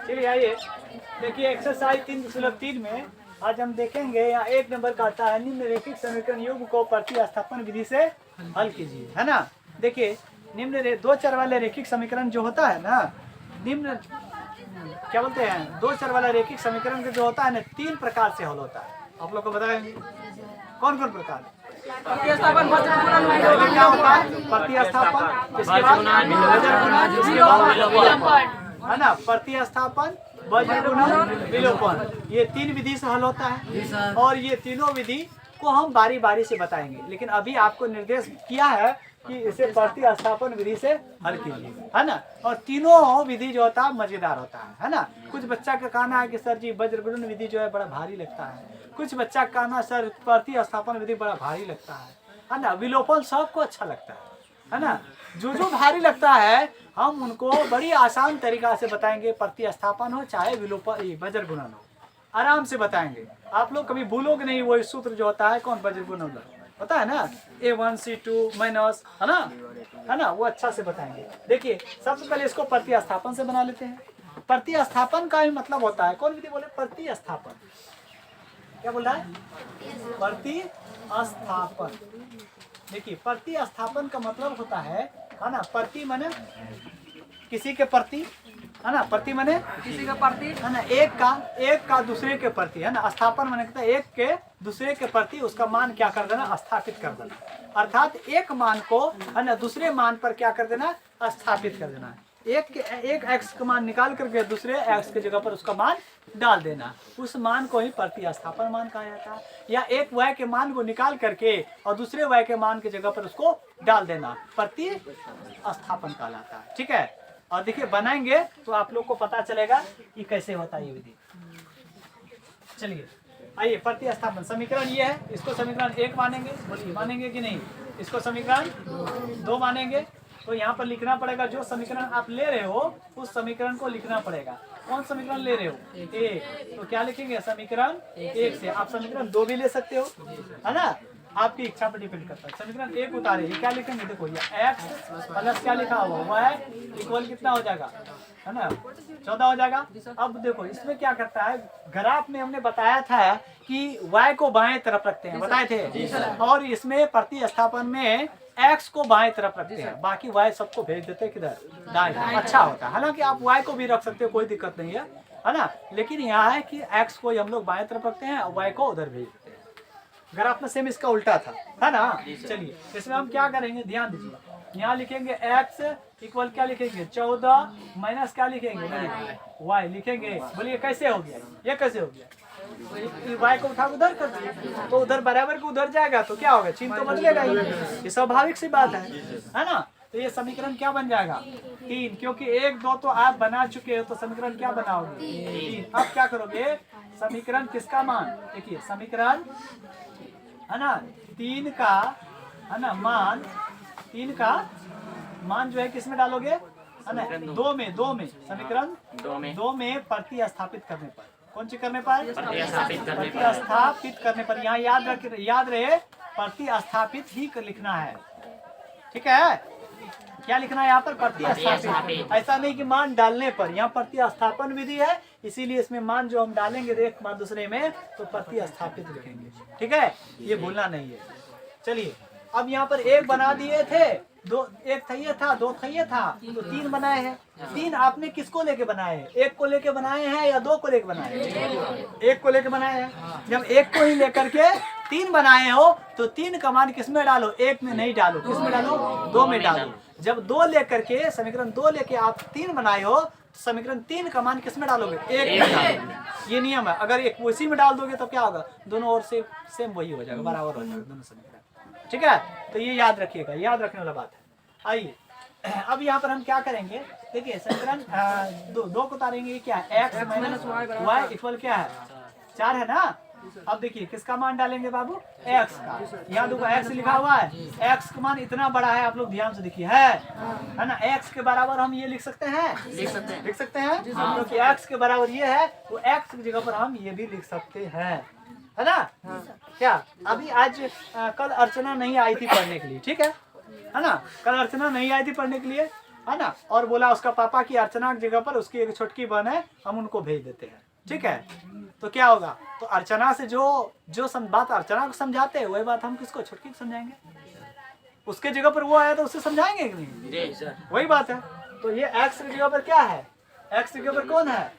चलिए आइए देखिए एक्सरसाइज 3.3 में आज हम देखेंगे यहाँ 1 नंबर का आता है निम्नलिखित समीकरण युग्म को प्रतिस्थापन विधि से हल कीजिए, है ना। देखिए दो चर वाले रैखिक समीकरण जो होता है ना, निम्न क्या बोलते हैं, दो चर वाला रैखिक समीकरण जो होता है ना 3 प्रकार से हल होता है। आप लोग को बताएंगे कौन कौन प्रकार? प्रतिस्थापन, पहले क्या होता है प्रतिस्थापन, इसके बाद वज्र गुणन, इसके बाद है ना प्रतिस्थापन, वज्र गुणन, विलोपन। ये 3 विधि से हल होता है और ये तीनों विधि को हम बारी बारी से बताएंगे, लेकिन अभी आपको निर्देश किया है कि इसे प्रतिस्थापन विधि से हल कीजिए, है ना। और तीनों विधि जो होता है मजेदार होता है ना। कुछ बच्चा का कहना है कि सर जी वज्र गुणन विधि जो है बड़ा भारी लगता है, कुछ बच्चा का कहना सर प्रतिस्थापन विधि बड़ा भारी लगता है ना। विलोपन सबको अच्छा लगता है ना। जो भारी लगता है हम उनको बड़ी आसान तरीका से बताएंगे, प्रतिस्थापन हो चाहे विलोपन वज्र गुणन हो, आराम से बताएंगे। आप लोग कभी भूलोगे नहीं वो सूत्र जो होता है कौन वज्र गुणन होता है ना, A1C2 माइनस, है ना, वो अच्छा से बताएंगे। देखिए सबसे पहले इसको प्रतिस्थापन से बना लेते हैं। प्रतिस्थापन का भी मतलब होता है, कौन विधि बोले, प्रतिस्थापन। क्या बोल रहा है? प्रतिस्थापन। देखिए प्रतिस्थापन का मतलब होता है ना, प्रति माने किसी के प्रति, है ना, प्रति माने किसी का प्रति, है ना, एक का दूसरे के प्रति, है ना। स्थापन माने कहता है एक के दूसरे के प्रति उसका मान क्या कर देना, स्थापित कर देना। अर्थात एक मान को, है ना, दूसरे मान पर क्या कर देना, स्थापित कर देना। एक x का मान निकाल करके दूसरे x के जगह पर उसका मान डाल देना, उस मान को ही प्रतिस्थापन मान कहा जाता है। या एक y के मान को निकाल करके और दूसरे y के मान की जगह पर उसको डाल देना प्रतिस्थापन कहलाता है, ठीक है। और देखिए बनाएंगे तो आप लोग को पता चलेगा कि कैसे होता है ये विधि। चलिए आइए प्रतिस्थापन समीकरण ये है, इसको समीकरण 1 मानेंगे, बोलिए मानेंगे कि नहीं। इसको समीकरण 2 मानेंगे, तो यहाँ पर लिखना पड़ेगा जो समीकरण आप ले रहे हो उस समीकरण को लिखना पड़ेगा। कौन समीकरण ले रहे हो? 1, तो क्या लिखेंगे समीकरण 1 से। आप समीकरण 2 भी ले सकते हो, है ना, आपकी इच्छा पर डिपेंड करता है। समीकरण 1 उतारे, ये क्या लिखेंगे, देखो ये x प्लस क्या लिखा हुआ y इक्वल कितना हो जाएगा, है ना, 14 हो जाएगा। अब देखो इसमें क्या करता है, ग्राफ में हमने बताया था कि y को बाएं तरफ रखते हैं, बताए थे, और इसमें प्रतिस्थापन में x को बाएं तरफ रखते हैं, बाकी y सबको भेज देते हैं किधर, दाएं। अच्छा होता है, हालांकि आप y को भी रख सकते हो, कोई दिक्कत नहीं है ना, लेकिन यहाँ है कि x को हम लोग बाएं तरफ रखते हैं और y को उधर भेज देते हैं। ग्राफ में सेम इसका उल्टा था, है ना। चलिए इसमें हम क्या करेंगे, ध्यान दीजिए, यहाँ लिखेंगे x इक्वल क्या लिखेंगे 14 माइनस क्या लिखेंगे y लिखेंगे। बोलिए कैसे हो गया, ये कैसे हो गया, y को उठा उधर कर दिए तो उधर बराबर को उधर जाएगा तो क्या होगा, चिन्ह तो बदलेगा ही, ये स्वाभाविक सी बात है ना। तो ये समीकरण क्या बन जाएगा 3, क्योंकि 1 2 तो आप बना चुके हो, तो समीकरण क्या बनाओगे 3। अब क्या करोगे, समीकरण किसका मान, देखिए समीकरण, है ना, 3 का, है ना, मान 3 का मान जो है किस में डालोगे, है ना, 2 में समीकरण 2 में प्रतिस्थापित करने पर, कौन सी करने पर, प्रतिस्थापित करने पर। यहाँ याद रहे प्रतिस्थापित ही लिखना है, ठीक है। क्या लिखना है यहाँ पर, प्रतिस्थापित, ऐसा नहीं कि मान डालने पर। यहाँ प्रतिस्थापन विधि है, इसीलिए इसमें मान जो हम डालेंगे एक मान दूसरे में तो प्रतिस्थापित लिखेंगे, ठीक है, ये भूलना नहीं है। चलिए अब यहाँ पर 1 बना दिए थे, 2 1 था ये था, 2 था ये था, तो 3 बनाए हैं। 3 आपने किसको लेके बनाए हैं, 1 को लेके बनाए हैं या 2 को लेके बनाए हैं, 1 को लेके बनाए हैं। जब 1 को ही लेकर के 3 बनाए हो तो 3 का मान किस में डालो, 1 में नहीं डालो, किस में डालो, 2 में डालो। जब 2 लेकर के समीकरण 2 लेके आप 3 बनाए हो तो समीकरण 3 का मान किस में डालोगे, 1 में डालोगे। ये नियम है, अगर एक उसी में डाल दोगे तो क्या होगा, दोनों ओर से सेम वही हो जाएगा, बराबर हो जाएगा दोनों समीकरण, ठीक है। तो ये याद रखिएगा, याद रखने वाला बात है। आइए अब यहाँ पर हम क्या करेंगे, देखिए समीकरण 2 को उतारेंगे, क्या है x माइनस y इक्वल क्या है 4 है ना। अब देखिए किसका मान डालेंगे बाबू, x का। यहाँ देखो x लिखा हुआ है, x का मान इतना बड़ा है, आप लोग ध्यान से देखिए, है ना, x के बराबर हम ये लिख सकते हैं, लिख सकते हैं, क्योंकि x के बराबर ये है तो x की जगह पर हम ये भी लिख सकते हैं, है ना। क्या अभी आज कल अर्चना नहीं आई थी पढ़ने के लिए, ठीक है ना, कल अर्चना नहीं आई थी पढ़ने के लिए, है ना, और बोला उसका पापा की अर्चना की जगह पर उसकी एक छोटकी बहन है, हम उनको भेज देते हैं। ठीक है, तो क्या होगा, तो अर्चना से जो बात अर्चना को समझाते हैं वही बात हम किसको, छोटकी को समझाएंगे। उसके जगह पर वो आया तो उससे समझाएंगे कि नहीं, वही बात है। तो ये एक्स की जगह पर क्या है, एक्स की जगह पर कौन है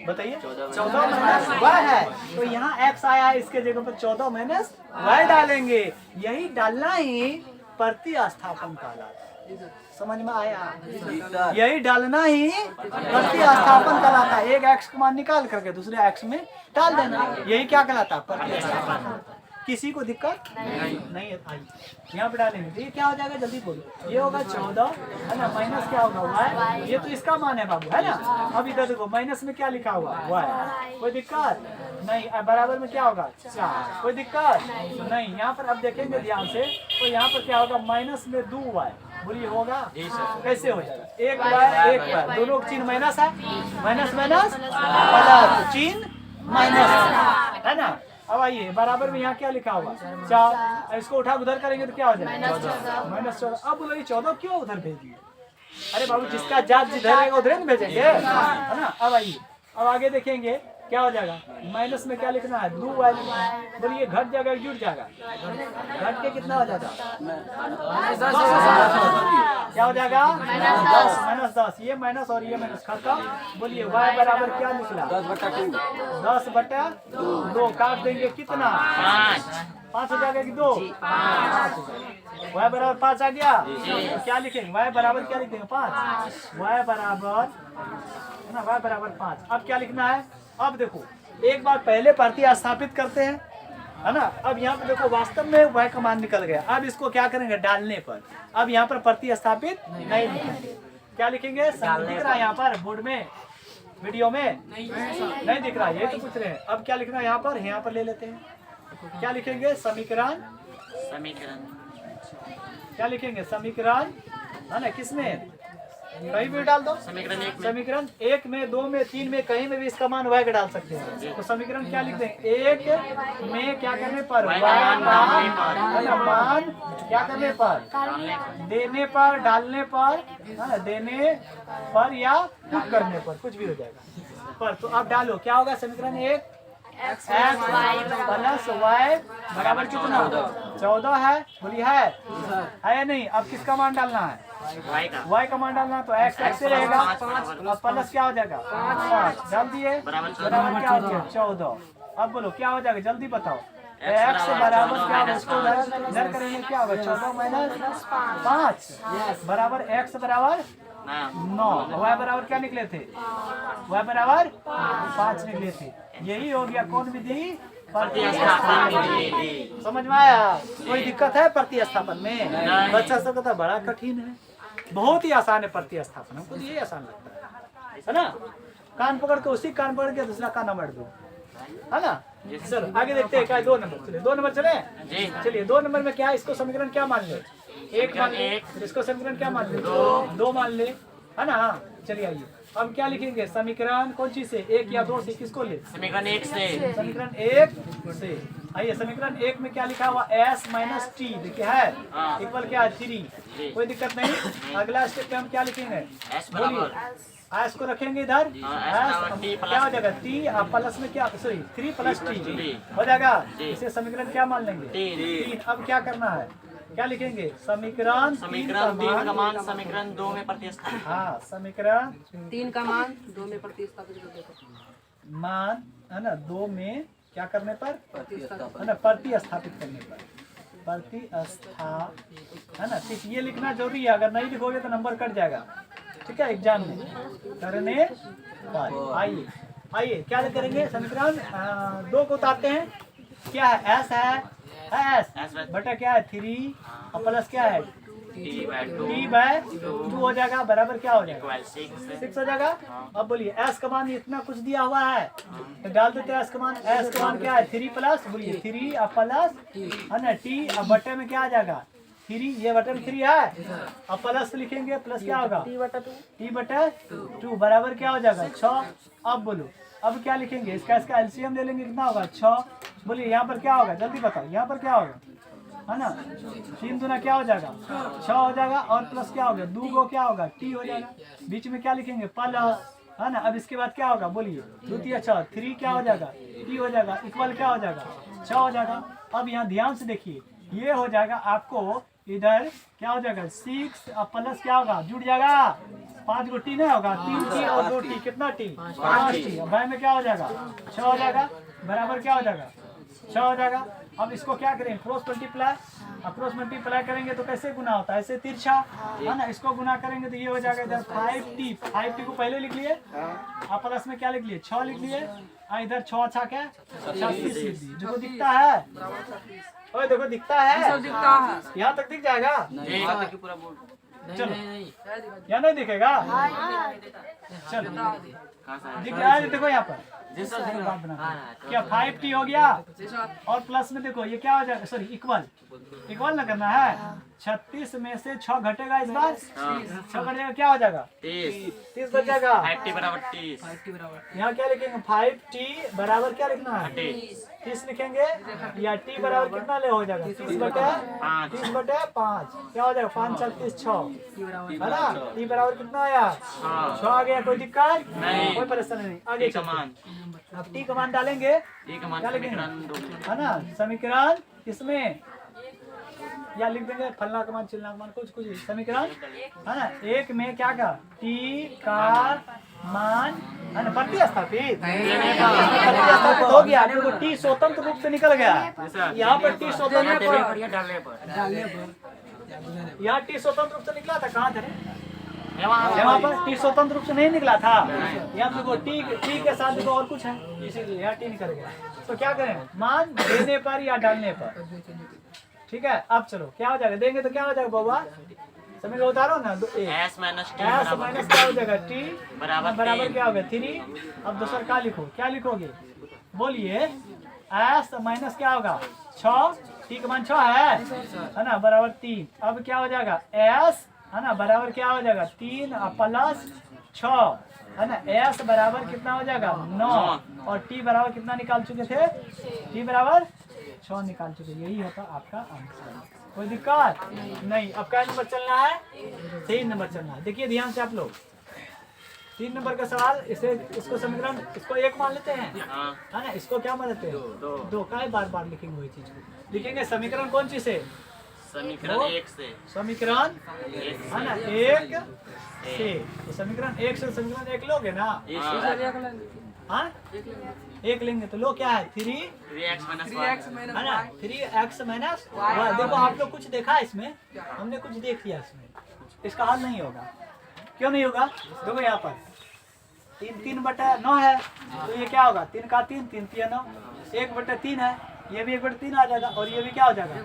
बताइए, 14 माइनस वाई है। तो यहाँ एक्स आया है, इसके जगह पर 14 माइनस वाई डालेंगे। यही डालना ही प्रतिस्थापन कहलाता है। समझ में आया, यही डालना ही प्रतिस्थापन कहलाता है। एक एक्स का मान निकाल करके दूसरे एक्स में डाल देना, यही क्या कहलाता है, प्रतिस्थापन। किसी को दिक्कत नहीं आई, यहाँ पे डालेंगे तो ये क्या हो जाएगा, जल्दी बोलो। ये होगा 14 है ना, माइनस क्या होगा वाई, ये तो इसका मान है बाबू, है ना। अब इधर देखो माइनस में क्या लिखा हुआ वाई, कोई दिक्कत नहीं। बराबर में क्या होगा 4, कोई दिक्कत नहीं। यहाँ पर अब देखेंगे ध्यान से, तो यहाँ पर क्या होगा, माइनस में 2 वाई, बोलिए होगा कैसे हो जाएगा, 1 वाई 1 वाई, दोनों चिन्ह माइनस है, माइनस माइनस प्लस, चिन्ह माइनस है ना। अब आइए बराबर में यहाँ क्या लिखा हुआ 4, इसको उठा उधर करेंगे तो क्या हो जाएगा -14। अब बोलो ये 14 क्यों उधर भेज दिए, अरे बाबू जिसका जात जिधर रहेगा उधर में भेजेंगे, है ना। अब आइए अब आगे देखेंगे क्या हो जाएगा, माइनस में क्या लिखना है 2 वाई, बोलिए घट जाएगा जुट जाएगा, घट के कितना हो जाएगा क्या हो जाएगा -10, ये माइनस और ये माइनस खत्म। बोलिए y बराबर क्या निकला 10/2, काट देंगे कितना 5 हो जाएगा कि 2, y बराबर 5 आ गया। तो क्या लिखेंगे y बराबर क्या लिखेंगे 5, y बराबर है ना, y बराबर 5। अब क्या लिखना है, अब देखो एक बार पहले प्रतिस्थापित करते हैं, है ना। अब यहाँ पे देखो वास्तव में y का मान निकल गया। अब इसको क्या करेंगे डालने पर, अब यहाँ पर प्रतिस्थापित नहीं लिखेंगे, क्या लिखेंगे, दिख रहा है यहाँ पर बोर्ड में, वीडियो में नहीं दिख रहा है, ये तो पूछ रहे हैं। अब क्या लिखना है यहाँ पर ले लेते हैं, क्या लिखेंगे समीकरण, क्या लिखेंगे समीकरण, है ना, किसमें कहीं भी डाल दो, समीकरण 1 में 2 में 3 में कहीं में भी इसका मान y का डाल सकते हैं। तो समीकरण क्या लिखते हैं, 1 में क्या करने पर y मान क्या करने पर, देने पर, डालने पर, देने पर या गुण करने पर, कुछ भी हो जाएगा पर। तो अब डालो क्या होगा, समीकरण 1 x प्लस y बराबर कितना 14 है, बोलिए है या नहीं। अब किसका मान डालना है, y का मान डालना, तो x से रहेगा, अब प्लस क्या हो जाएगा 5 डाल दिए, बराबर क्या हो गया 14। अब बोलो क्या हो जाएगा, जल्दी बताओ, x बराबर क्या होगा, इसको इधर करेंगे क्या होगा 14 माइनस 5 बराबर x बराबर 9, y बराबर क्या निकले थे, y बराबर 5 निकले थे। यही हो गया कौन विधि, समझ में आया, कोई दिक्कत है प्रतिस्थापन में, बच्चा सब कहता बड़ा कठिन है, बहुत ही आसान है प्रतिस्थापन, हमको यही आसान लगता है ना। कान पकड़ के उसी कान पकड़ के दूसरा कान नंबर दो, है ना। चलो आगे देखते हैं क्या 2 नंबर, चलिए 2 नंबर चले, चलिए 2 नंबर में क्या है, इसको समीकरण क्या मान ले, 1 मान ले, इसको समीकरण क्या मान ले 2 मान ले, है ना। चलिए आइए अब क्या लिखेंगे, समीकरण कौन चीज से, 1 या 2 से, किसको ले, समीकरण 1 से, समीकरण 1 से। आइए समीकरण 1 में क्या लिखा हुआ s माइनस टी, देखिए है इक्वल क्या है 3, कोई दिक्कत नहीं। अगला स्टेप पे हम क्या लिखेंगे, बोलिए s को रखेंगे इधर, क्या हो जाएगा t प्लस में क्या, सॉरी 3 प्लस t हो जाएगा, इसे समीकरण क्या मान लेंगे 3। अब क्या करना है, क्या लिखेंगे, समीकरण 3 का मान समीकरण 2 में प्रतिस्थापित, हाँ समीकरण 3 का मान 2 में प्रतिस्थापित कर देते, मान है ना 2 में क्या करने पर, है ना प्रतिस्थापित करने पर, है ना। ठीक ये लिखना जरूरी है, अगर नहीं लिखोगे तो नंबर कट जाएगा, ठीक है एग्जाम में करने पर। आइए आइए क्या करेंगे, समीकरण 2 को उतारते हैं, क्या है s है s बटा क्या है 3 और प्लस क्या है t/2 हो जाएगा, बराबर क्या हो जाएगा 6 हो जाएगा। अब बोलिए s का मान इतना कुछ दिया हुआ है तो डाल देते हैं s का मान, s का मान क्या है 3 प्लस, बोलिए 3 और प्लस है ना t, अब बटे में क्या आ जाएगा 3, ये बटे में 3 है, अब प्लस लिखेंगे, प्लस क्या होगा t/2 बराबर क्या हो जाएगा 6। अब बोलो अब क्या लिखेंगे, इसका एलसीएम ले लेंगे, कितना होगा 6। बोलिए यहाँ पर क्या होगा, जल्दी बताओ यहाँ पर क्या होगा है ना, 3 दूना क्या हो जाएगा 6 हो जाएगा, और प्लस क्या होगा 2 गो क्या होगा टी हो जाएगा, बीच में क्या लिखेंगे प्लस, है ना। अब इसके बाद क्या होगा बोलिए 2 3 6 3 क्या हो जाएगा टी हो जाएगा, इक्वल क्या हो जाएगा 6 हो जाएगा। अब यहाँ ध्यान से देखिए, ये हो जाएगा आपको इधर क्या हो जाएगा 6 और प्लस क्या होगा जुड़ जाएगा 5 गो टी नहीं होगा, 3 टी और 2 टी, कितना टी 5 टी, भाई में क्या हो जाएगा 6 हो जाएगा, बराबर क्या हो जाएगा 6 हो जाएगा। अब इसको क्या करें क्रॉस मल्टीप्लाई, अब क्रॉस मल्टीप्लाई करेंगे तो कैसे गुना होता है, ऐसे तिरछा, है ना। इसको गुना करेंगे तो ये हो जाएगा इधर 5t, 5t को पहले लिख लिए, और प्लस में क्या लिख लिए 6 लिख लिए, इधर 6 अच्छा क्या 36 लिख दिए, जो दिखता है, ओए देखो दिखता है, यहाँ तक दिख जाएगा, चलो या नहीं दिखेगा, चलो दिख रहा है, देखो यहाँ पर क्या 5t हो गया, और प्लस में देखो ये क्या हो जाएगा, सॉरी इक्वल, इक्वल ना करना है, 36 में से 6 घटेगा, इस बार 6 घटेगा क्या हो जाएगा 30 बचेगा, 5t बराबर 30, यहाँ क्या लिखेंगे 5t बराबर क्या लिखना है 30 लिखेंगे, या t बराबर कितना ले हो जाएगा 30 बटे 5 क्या हो जाएगा 5 36 6 है ना, t बराबर कितना आया 6 आ गया, कोई दिक्कत नहीं, कोई परेशानी नहीं, आगे चलते। अब टी का मान डालेंगे, क्या लिखेंगे है ना, समीकरण इसमें या लिख देंगे फलना का मान चिलना का मान कुछ कुछ समीकरण है ना, एक में क्या का टी का मान है ना प्रतिस्थापित हो गया, देखो टी स्वतंत्र रूप से निकल गया, यहाँ पर टी स्वतंत्र, यहाँ टी स्वतंत्र रूप से निकला था, कहाँ था यहाँ पर टी स्वतंत्र रूप से नहीं निकला था, यहाँ देखो टी के साथ देखो और कुछ है, इसीलिए यहाँ टी निकल गया। तो क्या करें मान देने पर या डालने पर, ठीक है। अब चलो क्या हो जाएगा, देंगे तो क्या हो जाएगा बाबा, समय को उतारो ना, s माइनस क्या हो जाएगा टी बराबर क्या होगा 3। अब दूसरा क्या लिखो, क्या लिखोगे बोलिए, s माइनस क्या होगा 6, टी का मान 6 है ना, बराबर 3। अब क्या हो जाएगा s है ना बराबर क्या हो जाएगा 3 प्लस 6 है ना, s बराबर कितना हो जाएगा 9, और t बराबर कितना निकाल चुके थे, t बराबर 6 निकाल चुके, यही होता आपका आंसर, कोई दिक्कत नहीं। अब क्या नंबर चलना है 3 नंबर चलना है, देखिए ध्यान से आप लोग 3 नंबर का सवाल, इसको समीकरण इसको 1 मान लेते हैं है ना, इसको क्या मान लेते हैं 2 का बार बार लिखेंगे वही चीज को, लिखेंगे समीकरण कौन सी से, समीकरण 1 से, समीकरण है ना 1 से, तो समीकरण 1 से समीकरण 1 लोगे ना, हाँ 1 लेंगे तो लो क्या है 3x है ना 3x माइनस y। देखो आप लोग कुछ देखा इसमें, हमने कुछ देख लिया इसमें, इसका हल नहीं होगा, क्यों नहीं होगा, देखो यहाँ पर 3 बटा 9 है, तो ये क्या होगा 3 का 3 3 3 9, 1 बटा 3 है, ये भी 1 बटा 3 आ जाएगा, और ये भी क्या हो जाएगा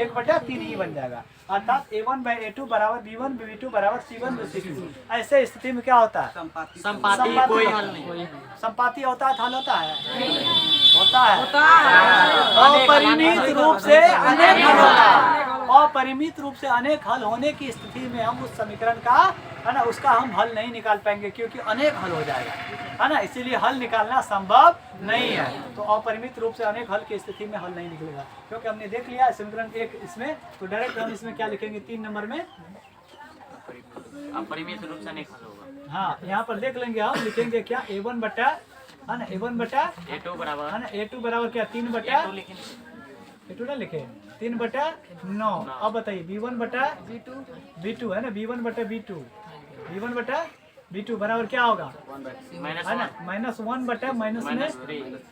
1 बटा 3 ही बन जाएगा, अर्थात a1/a2 बराबर b1 b2 बराबर c1 c2। ऐसे स्थिति में क्या होता है संपाती कोई हल नहीं, संपाती होता है, हल होता है, होता है, अपरिमित रूप से अनेक हल होता है, अपरिमित रूप से अनेक हल होने की स्थिति में हम उस समीकरण का है ना उसका हम हल नहीं निकाल पाएंगे, क्योंकि अनेक हल हो जाएगा है ना, इसीलिए हल निकालना संभव नहीं है। तो अपरिमित रूप से अनेक हल की स्थिति में हल नहीं निकलेगा, क्योंकि हमने देख लिया समीकरण 1 इसमें, तो डायरेक्ट हम इसमें क्या लिखेंगे 3 नंबर में अपरिमित रूप से अनेक हल होगा। हाँ यहाँ पर देख लेंगे, हम लिखेंगे क्या a1 बटा है ना a1 बटा a2 बराबर है ना a2 बराबर क्या 3 बटा a2 ना लिखे 3 बटा 9। अब बताइए b1 बटा b2 है ना, b1 बटा b2 b1 बराबर क्या होगा है ना -1 बटा माइनस में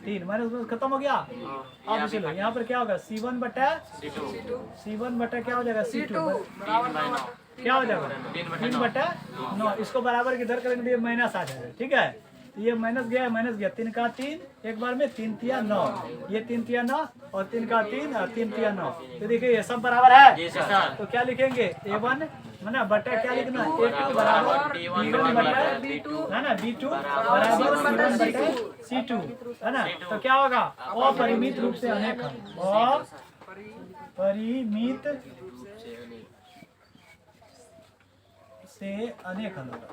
3, माइनस खत्म हो गया। अब चलो यहाँ पर क्या होगा c1 बटा क्या हो जाएगा c2 क्या हो जाएगा 3 बटा 9, इसको बराबर की दर करेंगे तो ये माइनस आ जाएगा, ठीक है, ये माइनस गया 3 का 3 एक बार में 3 तिया 9, ये 3 तिया 9 और 3 का 3 और 3 तिया 9, तो देखिए ये सब बराबर है, तो क्या लिखेंगे a1 है ना बटा क्या लिखना a2 बराबर b1 बटा है ना b2 बराबर c1 बटा c2 है ना, तो क्या होगा अपरिमित रूप से अनेक हल, अपरिमित से अनेक हल होगा,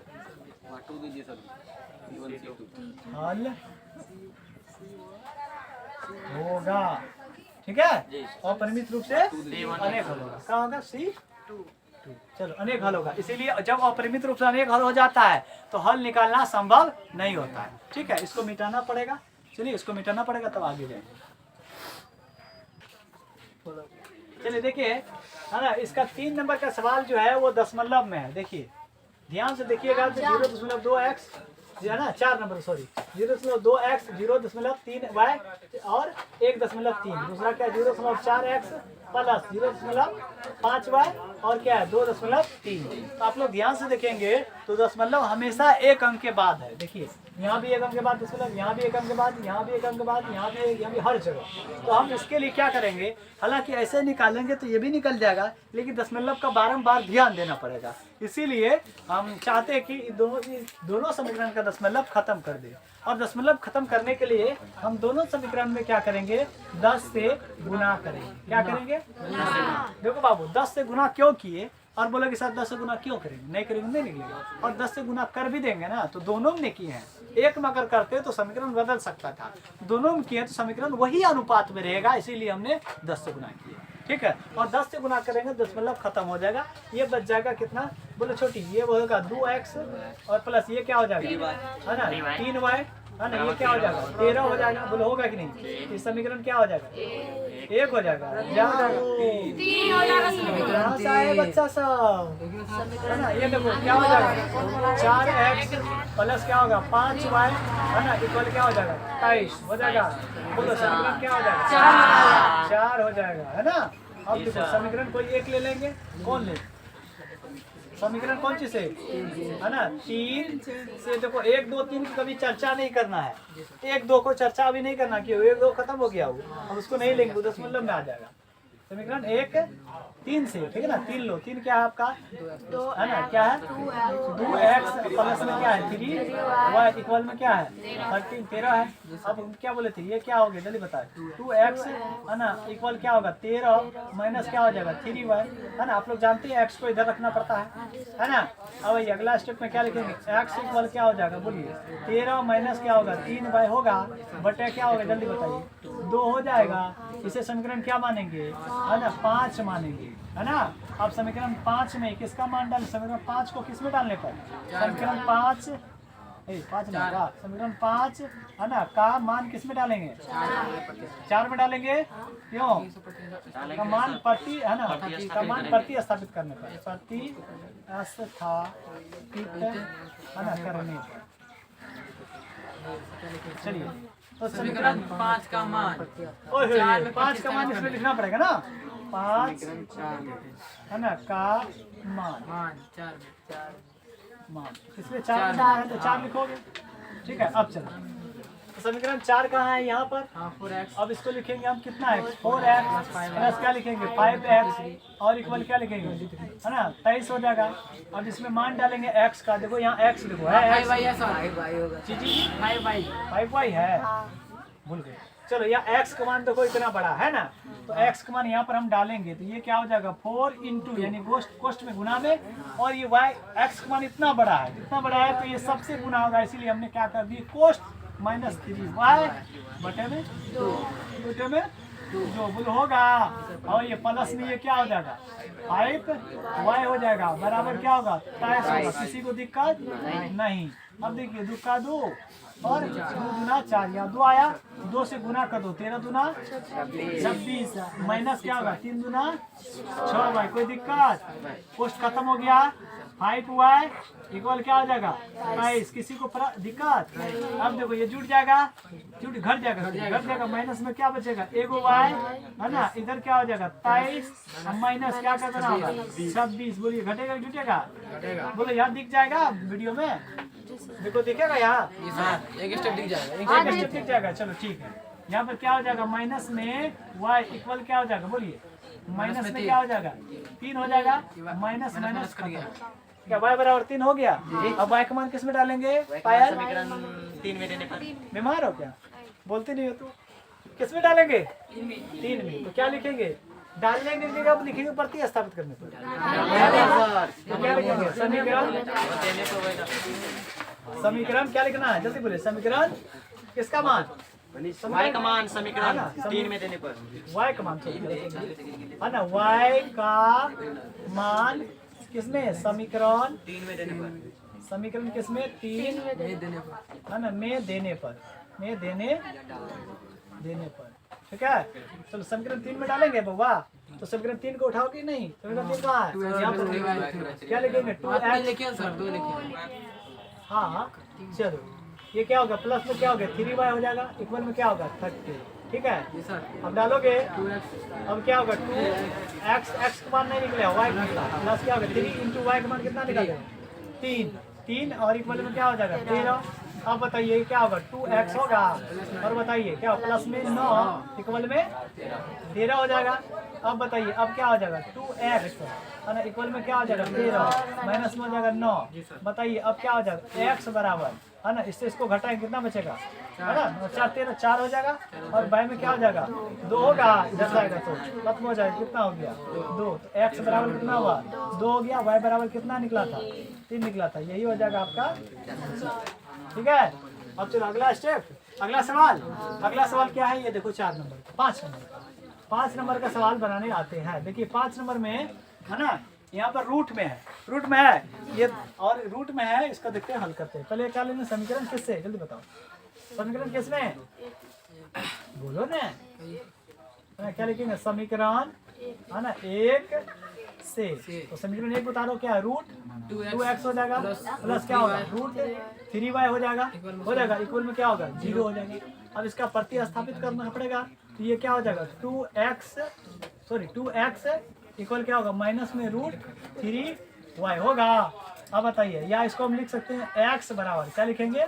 हल होगा। ठीक है, अपरिमित रूप से अनेक हल होगा। क्या होगा? C2। चलो, अनेक हल होगा। इसीलिए जब अपरिमित रूप से अनेक हल हो जाता है तो हल निकालना संभव नहीं होता है। ठीक है, इसको मिटाना पड़ेगा। चलिए, इसको मिटाना पड़ेगा तब आगे जाएंगे। चलिए देखिए, है ना, इसका 3 नंबर का सवाल जो है वो दशमलव में है। देखिए ध्यान से देखिएगा, 0.2x है ना, 4 नंबर, सॉरी, 0.2x, 0.3y और 1.3। दूसरा क्या है? 0.4x प्लस 0.5y और क्या है? 2.3। तो आप लोग ध्यान से देखेंगे तो दशमलव हमेशा एक अंक के बाद है। देखिए यहाँ भी एक अंक के बाद दशमलव, यहाँ भी एक अंक के बाद, यहाँ भी एक अंक के बाद, यहाँ भी हर जगह। तो हम इसके लिए क्या करेंगे? हालांकि ऐसे निकालेंगे तो ये भी निकल जाएगा, लेकिन दशमलव का बारंबार ध्यान देना पड़ेगा। इसीलिए हम चाहते हैं कि दोनों समीकरण का दशमलव खत्म कर दे। और दशमलव खत्म करने के लिए हम दोनों समीकरण में क्या करेंगे? 10 से गुना करेंगे। क्या करेंगे? देखो बाबू, 10 से गुना क्यों किए और बोलोगे सर 10 से गुना क्यों करेंगे? नहीं करेंगे, नहीं निकलेगा। और 10 से गुना कर भी देंगे ना तो दोनों में किए हैं। एक में अगर करते तो समीकरण बदल सकता था, दोनों में किए तो समीकरण वही अनुपात में रहेगा। इसीलिए हमने 10 से गुना किए। ठीक है, और 10 से गुना करेंगे दशमलव खत्म हो जाएगा। ये बच जाएगा कितना? बोलो छोटी, ये होगा 2x और प्लस ये क्या हो जाएगा? है ना, 3y, है ना, ये क्या हो जाएगा? 13 हो जाएगा। बोलो होगा कि नहीं? इस समीकरण क्या हो जाएगा? 1 हो जाएगा। क्या हो जाएगा? 3 हो जाएगा। बच्चा सब, है ना, ये देखो क्या हो जाएगा? 4x प्लस क्या होगा? 5y, है ना, इक्वल क्या हो जाएगा? 23 हो जाएगा। बोलो समीकरण क्या हो जाएगा? 4 हो जाएगा, है ना। अब देखो समीकरण कोई एक ले लेंगे। कौन ले? समीकरण कौन सी से? है ना, 3 से। देखो 1, 2, 3 की कभी चर्चा नहीं करना है। 1, 2 को चर्चा अभी नहीं करना, क्यों? 1, 2 खत्म हो गया वो, हम उसको नहीं लेंगे, वो दशमलव में आ जाएगा। समीकरण 1, 3 से, ठीक है ना। 3 लो, 3 क्या है आपका? है ना, क्या है? 2x प्लस में क्या है? 3y इक्वल में क्या है? 13 है। अब हम क्या बोले थे? ये क्या हो गया? जल्दी बताए। 2x, है ना, इक्वल क्या होगा? 13 माइनस क्या हो जाएगा? 3y, है ना। आप लोग जानते हैं x को इधर रखना पड़ता है ना। अब ये अगला स्टेप में क्या लिखेंगे? x इक्वल क्या हो जाएगा? बोलिए। 13 माइनस क्या होगा? 3y होगा, बटे क्या होगा? जल्दी बताइए। 2 हो जाएगा। इसे समीकरण क्या मानेंगे? है ना, 5 मानेंगे, है ना। अब समीकरण 5 में किसका मान डालें? समीकरण 5 को किस में डालने पर? समीकरण 5 नहीं का, समीकरण 5, है ना, का मान किस में डालेंगे? 4 में डालेंगे। क्यों? का मान प्रति, है ना, का मान प्रति स्थापित करने पर, प्रति स्थापित, है ना, करने पर। चलिए, तो समीकरण 5 का मान, 5 का मान इसमें लिखना पड़ेगा ना। 5, है ना, का मान, 4 मान, इसलिए 4 है तो 4 लिखोगे। ठीक है, अब चलो, तो समीकरण 4 कहाँ है? यहाँ पर 4x। अब इसको लिखेंगे हम कितना है? 4x प्लस क्या लिखेंगे? 5x और इक्वल क्या लिखेंगे? है ना, 23 हो जाएगा। अब इसमें मान डालेंगे x का। देखो यहाँ x लिखो है, 5y है, भूल गए। चलो यहाँ x का मान देखो इतना बड़ा है ना, तो x का मान यहाँ पर हम डालेंगे तो ये क्या हो जाएगा? 4 इंटू, यानी कोष्ठ में गुना में, और ये y x का मान इतना बड़ा है, इतना बड़ा है तो ये सबसे गुना होगा। इसीलिए हमने क्या कर दिया? कोष्ठ माइनस 3y बटे में 2 जो बुल होगा। और ये प्लस में ये क्या हो जाएगा? 5y हो जाएगा, बराबर क्या होगा? 23 होगा। किसी को दिक्कत नहीं। अब देखिए 2 का 2 और 2 दूना 4, यहाँ 2 आया, 2 से गुना कर दो, 13 दूना 26, माइनस क्या होगा? 3 दूना 6y। कोई दिक्कत? पोस्ट खत्म हो गया। 5y इक्वल क्या हो जाएगा? 22। किसी को दिक्कत? अब देखो ये जुड़ जाएगा, घट जाएगा, माइनस में क्या बचेगा? 1y, है ना, इधर क्या हो जाएगा? 23, माइनस क्या करना होगा? 26। बोलिए घटेगा जुटेगा? बोलो यहाँ दिख जाएगा वीडियो में, देखो दिखेगा यहाँ, एक स्टेप दिख जाएगा, एक स्टेप दिख जाएगा। चलो ठीक है, यहाँ पर क्या हो जाएगा? माइनस में y इक्वल क्या हो जाएगा? बोलिए माइनस में क्या हो जाएगा? 3 हो जाएगा। माइनस माइनस क्या y बराबर 3 हो गया। अब y का मान किस में डालेंगे? पायल, समीकरण 3 में देने पर बीमार हो क्या? बोलते नहीं हो तू? किस में डालेंगे? 3 में। तो क्या लिखेंगे? डालने की जगह अब लिखेंगे प्रति स्थापित करने पर। तो क्या लिखेंगे? समीकरण क्या लिखना है? जल्दी बोले। समीकरण किसका मान? y का मान समीकरण 3 में देने पर y का मान है ना, y का मान किसमें, समीकरण 3 में देने पर समीकरण किसमें 3 है ना, में देने पर, में देने पर, ठीक है। चलो समीकरण 3 में डालेंगे बउआ, तो समीकरण 3 को उठाओगे नहीं, समीकरण 3 कहाँ है, यहाँ पर क्या लिखेंगे 2x, हाँ चलो ये क्या होगा, प्लस में क्या होगा 3y हो जाएगा, इक्वल में क्या होगा 30, ठीक है। अब डालोगे, अब क्या होगा 2x, x का मान नहीं निकलेगा, y का निकला, प्लस क्या होगा 3 इंटू वाई का मान कितना निकालेगा 3 और इक्वल में क्या हो जाएगा 13। अब बताइए क्या होगा 2x होगा, और बताइए क्या प्लस में 9 इक्वल में 13 हो जाएगा। अब बताइए अब क्या हो जाएगा 2x है ना, इक्वल में क्या हो जाएगा 13 माइनस में हो जाएगा 9। बताइए अब क्या हो जाएगा x बराबर है ना, इससे इसको घटाएंगे कितना बचेगा है ना, 4 13 4 हो जाएगा, और y में क्या हो जाएगा 2 होगा, इधर जाएगा तो खत्म हो जाएगा, कितना हो गया 2, तो x बराबर कितना हुआ 2 हो गया, y बराबर कितना निकला था 3 निकला था, यही हो जाएगा आपका, ठीक है। अब चलो अगला स्टेप, अगला सवाल क्या है, ये देखो 4 नंबर 5 नंबर का सवाल बनाने आते हैं। देखिए 5 नंबर में है ना, यहाँ पर रूट में है ये, और रूट में है, इसका देखते हैं हल करते हैं। पहले क्या लेंगे समीकरण किससे, जल्दी बताओ समीकरण किसमें, बोलो ना, क्या लिखेंगे समीकरण है ना 1 से, तो समीकरण 1 उतारो क्या है रूट 2x हो जाएगा, प्लस क्या होगा रूट 3y हो जाएगा, इक्वल में क्या होगा 0 हो जाएगा। अब इसका प्रतिस्थापित करना पड़ेगा, तो ये क्या हो जाएगा 2x इक्वल क्या होगा माइनस में रूट 3y होगा। अब बताइए, या इसको हम लिख सकते हैं x बराबर, क्या लिखेंगे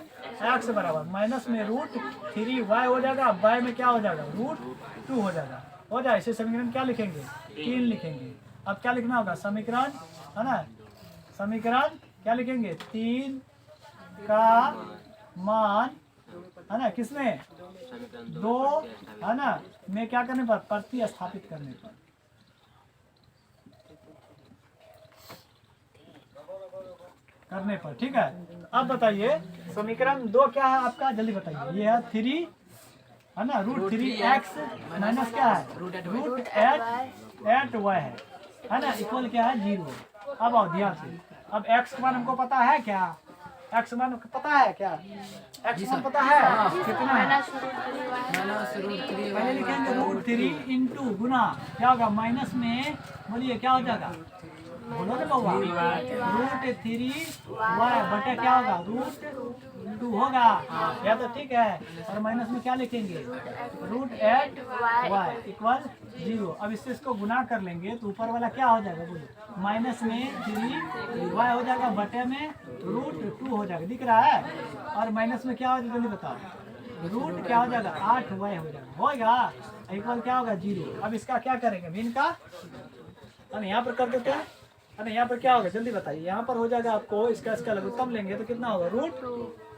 x बराबर माइनस में रूट 3y हो जाएगा, y में क्या हो जाएगा रूट 2 हो जाएगा, इसे समीकरण क्या लिखेंगे 3 लिखेंगे। अब क्या लिखना होगा समीकरण है ना, समीकरण क्या लिखेंगे 3 का मान है ना किसमें 2 है ना में क्या करने पर, प्रतिस्थापित करने पर, ठीक है। अब बताइए समीकरण 2 क्या है आपका, जल्दी बताइए। ये है 3 है ना रूट 3x माइनस क्या है रूट 8y है ना, इक्वल क्या है 0। अब आओ ध्यान से, अब x मान हमको पता है क्या, x मान पता है क्या, x मान पता है कितना है, पहले लिखेंगे रूट 3 इंटू गुना क्या होगा माइनस में, बोलिए क्या हो जाएगा, बोलो ना बाबा रूट 3y बटे क्या होगा रूट 2 होगा, या तो ठीक है, और माइनस में क्या लिखेंगे रूट 8y इक्वल 0। अब इससे इसको गुना कर लेंगे तो ऊपर वाला क्या हो जाएगा, बोलो माइनस में 3y हो जाएगा बटे में रूट 2 हो जाएगा, दिख रहा है, और माइनस में क्या हो जाएगा जल्दी बताओ, रूट क्या हो जाएगा 8y होगा, इक्वल क्या होगा 0। अब इसका क्या करेंगे भिन्न का, यहाँ पर कर देते हैं, यहाँ पर क्या होगा जल्दी बताइए, यहाँ पर हो जाएगा आपको इसका लघुत्तम लेंगे तो कितना होगा रूट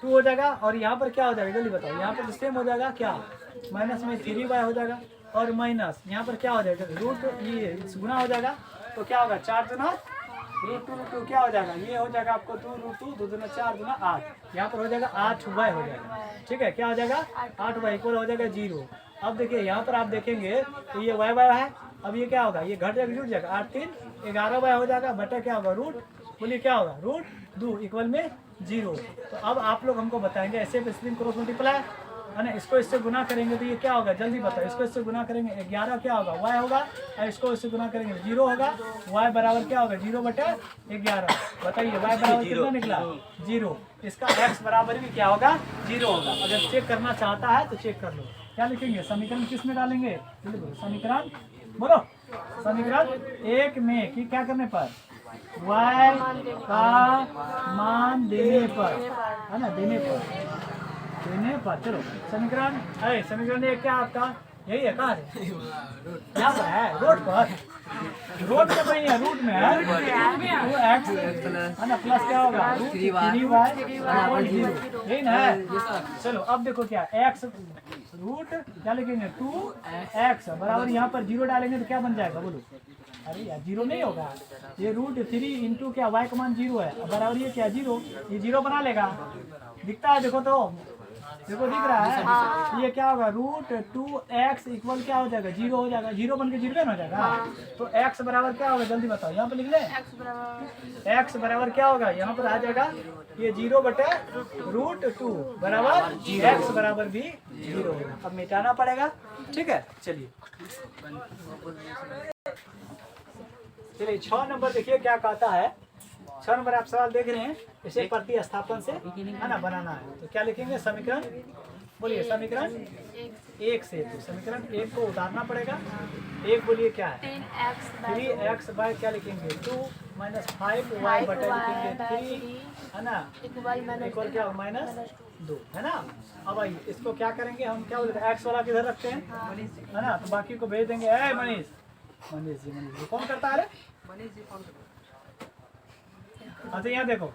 2 हो जाएगा, और यहाँ पर क्या हो जाएगा जल्दी बताओ, यहाँ पर सेम हो जाएगा क्या माइनस में 3y हो जाएगा, और माइनस यहाँ पर क्या हो जाएगा रूट ये गुना हो जाएगा, तो क्या होगा 4 गुना रूट 2 क्या हो जाएगा, ये हो जाएगा आपको 2 रूट 2 दूना 4 गुना 8, यहाँ पर हो जाएगा 8y हो जाएगा, ठीक है, क्या हो जाएगा 8y इक्वल हो जाएगा 0। अब देखिए यहाँ पर आप देखेंगे तो ये y है, अब ये क्या होगा ये घट जाएगा जुट जाएगा 8 3 11y हो जाएगा बटा क्या होगा रूट, बोलिए क्या होगा रूट 2 इक्वल में 0। तो अब आप लोग हमको बताएंगे ऐसे स्प्रिंग क्रॉस मल्टीप्लाई है ना, इसको इससे गुना करेंगे तो ये क्या होगा जल्दी बताओ, इसको इससे गुना करेंगे 11 क्या होगा y होगा, और इसको इससे गुना करेंगे 0 होगा, y बराबर क्या होगा 0 बटे 11। बताइए y बराबर कितना निकला 0, इसका x बराबर भी क्या होगा 0 होगा। अगर चेक करना चाहता है तो चेक कर लो, क्या लिखेंगे समीकरण किस में डालेंगे, समीकरण बोलो समीकरण 1 में कि क्या करने पर y का मान देने पर है ना, देने पर चलो समीकरण समीकरण 1 क्या आपका यही है, कहाँ है यहाँ पर है रोड पे नहीं है, रूट में है 2x है ना प्लस क्या होगा रूट 3y 0 यही ना है। चलो अब देखो क्या x रूट क्या लिखेंगे 2x बराबर यहाँ पर 0 डालेंगे तो क्या बन जाएगा बोलो, अरे यार 0 नहीं होगा, ये रूट 3 इंटू क्या y का मान 0 है, बराबर ये क्या 0, ये 0 बना लेगा, दिखता है देखो तो देखो दिख रहा है, ये क्या होगा √2x इक्वल क्या हो जाएगा 0 हो जाएगा, 0 बन के 0 हो जाएगा। तो x बराबर क्या होगा जल्दी बताओ, यहाँ पे लिख ले। x बराबर क्या होगा, यहाँ पर आ जाएगा ये 0 बटे √2 बराबर x बराबर भी 0 होगा। अब मिटाना पड़ेगा, ठीक है। चलिए 6 नंबर देखिए क्या कहता है। 6 नंबर आप सवाल देख रहे हैं, इसे प्रतिस्थापन से है ना बनाना है। तो क्या लिखेंगे, समीकरण बोलिए, समीकरण 1 से। तो समीकरण 1 को उतारना पड़ेगा। 1 बोलिए क्या है 3x बाय क्या लिखेंगे 2 - 5y बटे लिखेंगे 3 है ना, इक्वल क्या -2 है ना। अब आइए इसको क्या करेंगे हम, क्या बोलते हैं x वाला किधर रखते हैं है ना, तो बाकी को भेज देंगे। ए मनीष जी कौन करता है? अच्छा यहाँ देखो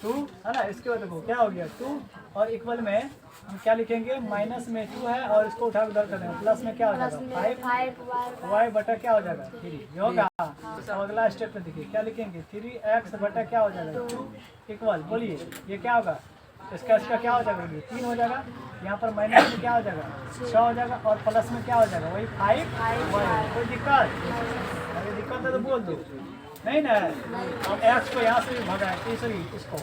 2 है ना, इसके बाद देखो क्या हो गया 2 और इक्वल में हम क्या लिखेंगे, माइनस में 2 है और इसको उठा उधर कर देंगे, प्लस में क्या हो जाएगा 5 y बटा क्या हो जाएगा 3 ये होगा। अब अगला स्टेप पे देखिए क्या लिखेंगे 3x बटा क्या हो जाएगा 2 इक्वल, बोलिए ये क्या होगा, इसका क्या हो जाएगा 3 हो जाएगा। यहाँ पर माइनस में क्या हो जाएगा 6 हो जाएगा और प्लस में क्या हो जाएगा वही 5y। कोई दिक्कत, अगर दिक्कत है तो बोल दो, नहीं ना। अब x को यहाँ से भी भगाए, सॉरी इसको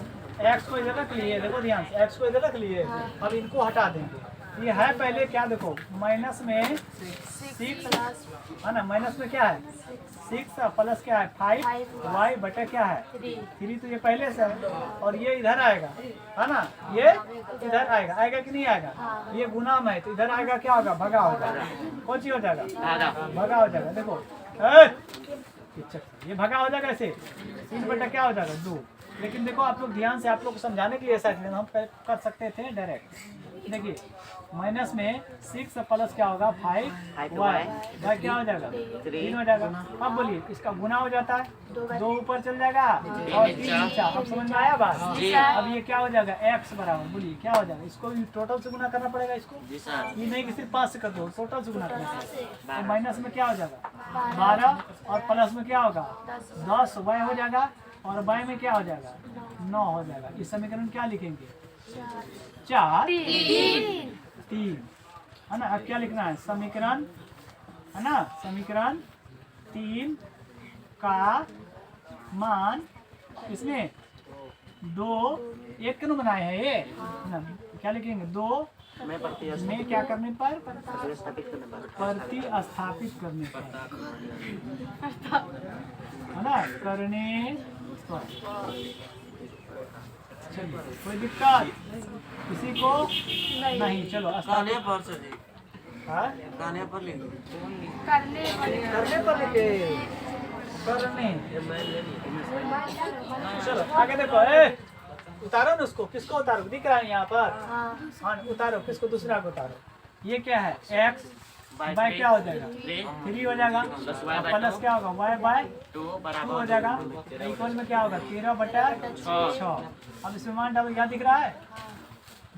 x को इधर रख लिए, देखो ध्यान से x को इधर रख लिए। अब इनको हटा देंगे, ये है पहले क्या देखो माइनस में 6 है ना, माइनस में क्या है 6 और प्लस क्या है 5y बटे क्या है 3। तो ये पहले से है और ये इधर आएगा है ना, ये इधर आएगा, आएगा कि नहीं आएगा, ये गुना में है तो इधर आएगा क्या होगा भगा होगा, कौन सी हो जाएगा भगा हो जाएगा। देखो ये भगा हो जाएगा ऐसे 3 बटा क्या हो जाएगा 2। लेकिन देखो आप लोग ध्यान से, आप लोग को समझाने के लिए ऐसा हम कर सकते थे डायरेक्ट। देखिए माइनस में 6 प्लस क्या होगा 5y क्या हो जाएगा 3 हो जाएगा। अब बोलिए इसका गुना हो जाता है, 2 ऊपर चल जाएगा और 3 नीचे। अब समझ में आया बात। अब ये क्या हो जाएगा x बराबर, बोलिए क्या हो जाएगा, इसको भी टोटल से गुना करना पड़ेगा इसको, ये नहीं कि सिर्फ 5 से कर दो, टोटल से गुना करना पड़ेगा। तो माइनस में क्या हो जाएगा 12 और प्लस में क्या होगा 10 y हो जाएगा और y में क्या हो जाएगा 9 हो जाएगा। इस समीकरण क्या लिखेंगे 3 है ना। अब क्या लिखना है, समीकरण है ना, समीकरण 3 का मान इसमें 2 1 क्यों बनाए हैं ये ना, क्या लिखेंगे 2 में क्या करने पर प्रतिस्थापित करने पर है ना, करने पर। चलिए कोई दिक्कत किसी को नहीं, चलो गाने पर से हाँ? गाने पर लिख करने पर लिखे करने। चलो आगे देखो, उतारो ना उसको, किसको उतारो दिख रहा है यहाँ पर, हाँ उतारो किसको, दूसरा को उतारो। ये क्या है x बाय क्या हो जाएगा 3 हो जाएगा, प्लस क्या होगा y बाय 2 हो जाएगा, इक्वल में क्या होगा 13 बटा 6। अब इसमें मान डालो, यहाँ दिख रहा है,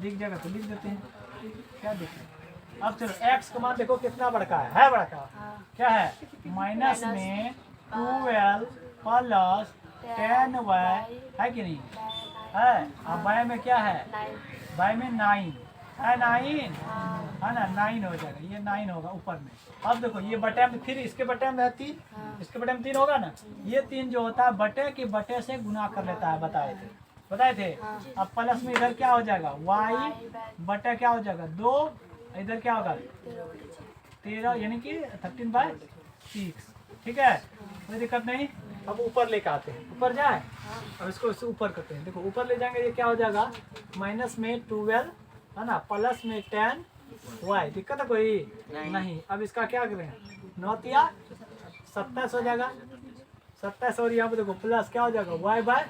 दिख जाएगा तो लिख देते हैं, क्या दिख रहा है। अब चलो x का मान देखो कितना बड़का है बड़का, क्या है माइनस में 12 प्लस 10y है कि नहीं है। अब y में क्या है, y में 9 है, 9 है ना, 9 हो जाएगा, ये 9 होगा ऊपर में। अब देखो ये बटे में फिर इसके बटे में 3, इसके बटे में 3 होगा ना, ये 3 जो होता है बटे के बटे से गुना कर लेता है, बताए थे। अब प्लस में इधर क्या हो जाएगा y बटे क्या हो जाएगा 2, इधर क्या होगा 13 यानी कि 13/6, ठीक है कोई दिक्कत नहीं। अब ऊपर लेके आते हैं, ऊपर जाए, अब इसको इससे ऊपर करते हैं। देखो ऊपर ले जाएंगे, ये क्या हो जाएगा माइनस में 12 है ना, प्लस में 10y, दिक्कत है कोई नहीं। अब इसका क्या करें 9 या 27 हो जाएगा, 27 और यहाँ पे देखो प्लस क्या हो जाएगा y बाय